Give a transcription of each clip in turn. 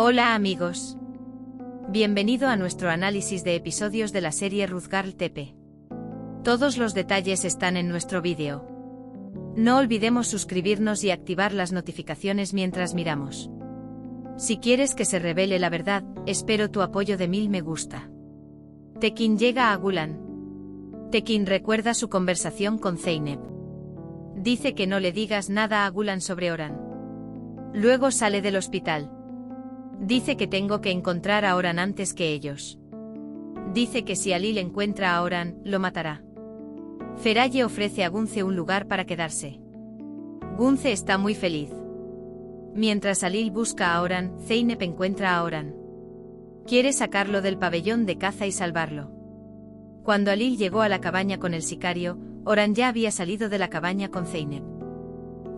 Hola amigos. Bienvenido a nuestro análisis de episodios de la serie Ruth Girl TP. Todos los detalles están en nuestro vídeo. No olvidemos suscribirnos y activar las notificaciones mientras miramos. Si quieres que se revele la verdad, espero tu apoyo de 1000 me gusta. Tekin llega a Gulan. Tekin recuerda su conversación con Zeynep. Dice que no le digas nada a Gulan sobre Oran. Luego sale del hospital. Dice que tengo que encontrar a Oran antes que ellos. Dice que si Alil encuentra a Oran, lo matará. Feraye ofrece a Gunce un lugar para quedarse. Gunce está muy feliz. Mientras Alil busca a Oran, Zeynep encuentra a Oran. Quiere sacarlo del pabellón de caza y salvarlo. Cuando Alil llegó a la cabaña con el sicario, Oran ya había salido de la cabaña con Zeynep.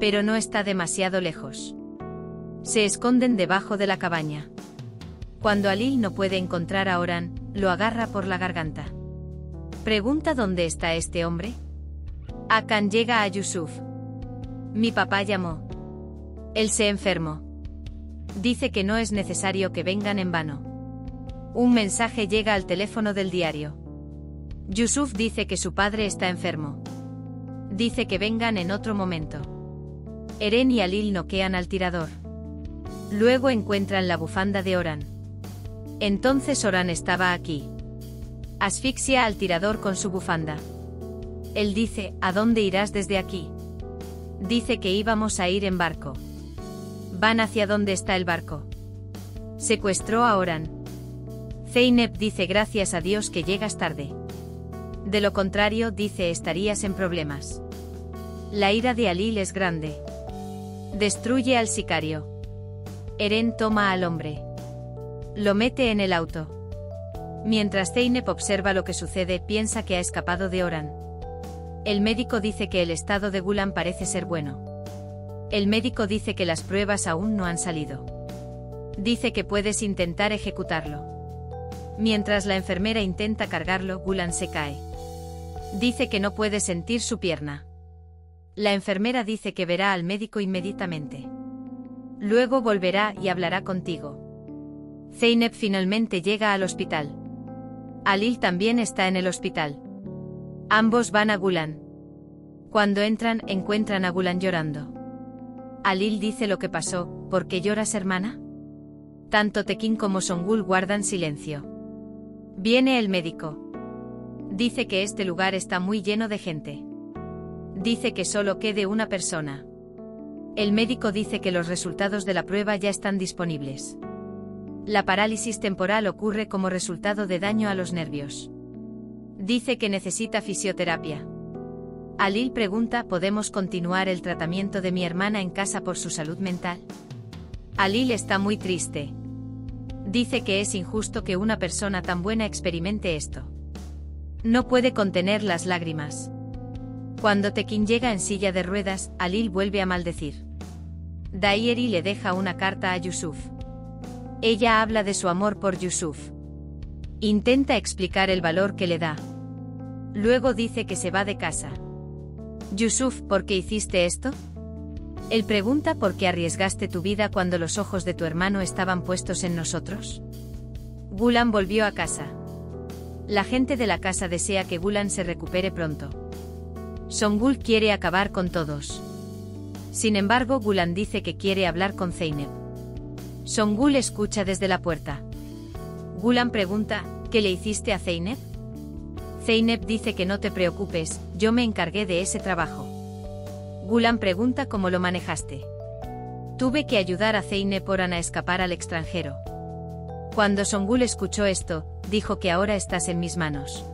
Pero no está demasiado lejos. Se esconden debajo de la cabaña. Cuando Alil no puede encontrar a Oran, lo agarra por la garganta. Pregunta dónde está este hombre. Akan llega a Yusuf. Mi papá llamó. Él se enfermó. Dice que no es necesario que vengan en vano. Un mensaje llega al teléfono del diario. Yusuf dice que su padre está enfermo. Dice que vengan en otro momento. Eren y Alil noquean al tirador. Luego encuentran la bufanda de Oran. Entonces Oran estaba aquí. Asfixia al tirador con su bufanda. Él dice, ¿a dónde irás desde aquí? Dice que íbamos a ir en barco. Van hacia donde está el barco. Secuestró a Oran. Zeynep dice gracias a Dios que llegas tarde. De lo contrario, dice estarías en problemas. La ira de Alil es grande. Destruye al sicario. Eren toma al hombre. Lo mete en el auto. Mientras Zeynep observa lo que sucede, piensa que ha escapado de Oran. El médico dice que el estado de Gulan parece ser bueno. El médico dice que las pruebas aún no han salido. Dice que puedes intentar ejecutarlo. Mientras la enfermera intenta cargarlo, Gulan se cae. Dice que no puede sentir su pierna. La enfermera dice que verá al médico inmediatamente. Luego volverá y hablará contigo. Zeynep finalmente llega al hospital. Alil también está en el hospital. Ambos van a Gulan. Cuando entran, encuentran a Gulan llorando. Alil dice lo que pasó. ¿Por qué lloras, hermana? Tanto Tekin como Songul guardan silencio. Viene el médico. Dice que este lugar está muy lleno de gente. Dice que solo quede una persona. El médico dice que los resultados de la prueba ya están disponibles. La parálisis temporal ocurre como resultado de daño a los nervios. Dice que necesita fisioterapia. Alil pregunta, ¿podemos continuar el tratamiento de mi hermana en casa por su salud mental? Alil está muy triste. Dice que es injusto que una persona tan buena experimente esto. No puede contener las lágrimas. Cuando Tekin llega en silla de ruedas, Alil vuelve a maldecir. Dairi le deja una carta a Yusuf. Ella habla de su amor por Yusuf. Intenta explicar el valor que le da. Luego dice que se va de casa. Yusuf, ¿por qué hiciste esto? Él pregunta por qué arriesgaste tu vida cuando los ojos de tu hermano estaban puestos en nosotros. Gulan volvió a casa. La gente de la casa desea que Gulan se recupere pronto. Songul quiere acabar con todos. Sin embargo, Gulan dice que quiere hablar con Zeynep. Songul escucha desde la puerta. Gulan pregunta, ¿qué le hiciste a Zeynep? Zeynep dice que no te preocupes, yo me encargué de ese trabajo. Gulan pregunta cómo lo manejaste. Tuve que ayudar a Zeynep Oran a escapar al extranjero. Cuando Songul escuchó esto, dijo que ahora estás en mis manos.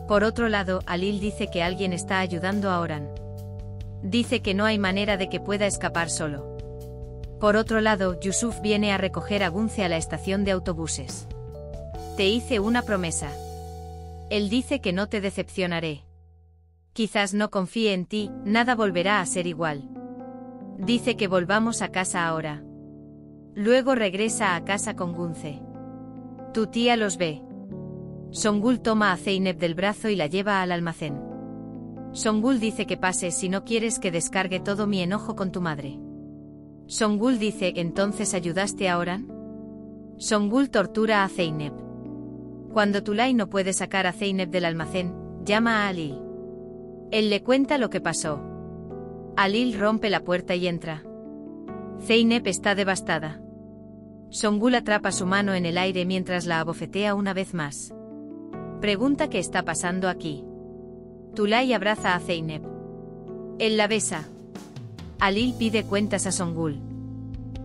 Por otro lado, Alil dice que alguien está ayudando a Oran. Dice que no hay manera de que pueda escapar solo. Por otro lado, Yusuf viene a recoger a Gunce a la estación de autobuses. Te hice una promesa. Él dice que no te decepcionaré. Quizás no confíe en ti, nada volverá a ser igual. Dice que volvamos a casa ahora. Luego regresa a casa con Gunce. Tu tía los ve. Songul toma a Zeynep del brazo y la lleva al almacén. Songul dice que pase si no quieres que descargue todo mi enojo con tu madre. Songul dice, ¿entonces ayudaste a Oran? Songul tortura a Zeynep. Cuando Tulay no puede sacar a Zeynep del almacén, llama a Alil. Él le cuenta lo que pasó. Alil rompe la puerta y entra. Zeynep está devastada. Songul atrapa su mano en el aire mientras la abofetea una vez más. Pregunta qué está pasando aquí. Tulay abraza a Zeynep. Él la besa. Alil pide cuentas a Songul.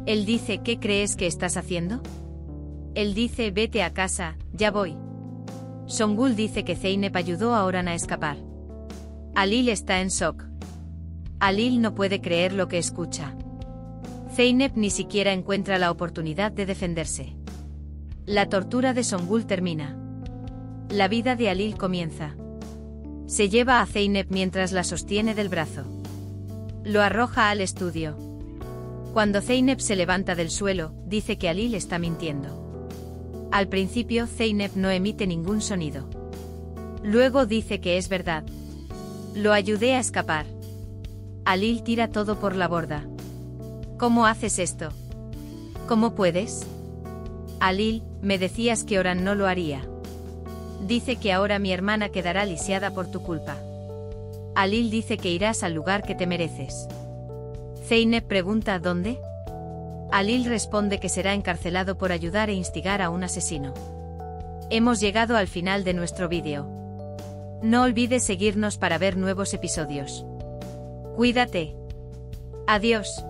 Él dice, ¿qué crees que estás haciendo? Él dice, vete a casa, ya voy. Songul dice que Zeynep ayudó a Oran a escapar. Alil está en shock. Alil no puede creer lo que escucha. Zeynep ni siquiera encuentra la oportunidad de defenderse. La tortura de Songul termina. La vida de Alil comienza. Se lleva a Zeynep mientras la sostiene del brazo. Lo arroja al estudio. Cuando Zeynep se levanta del suelo, dice que Alil está mintiendo. Al principio Zeynep no emite ningún sonido. Luego dice que es verdad. Lo ayudé a escapar. Alil tira todo por la borda. ¿Cómo haces esto? ¿Cómo puedes? Alil, me decías que Oran no lo haría. Dice que ahora mi hermana quedará lisiada por tu culpa. Alil dice que irás al lugar que te mereces. Zeynep pregunta ¿dónde? Alil responde que será encarcelado por ayudar e instigar a un asesino. Hemos llegado al final de nuestro vídeo. No olvides seguirnos para ver nuevos episodios. Cuídate. Adiós.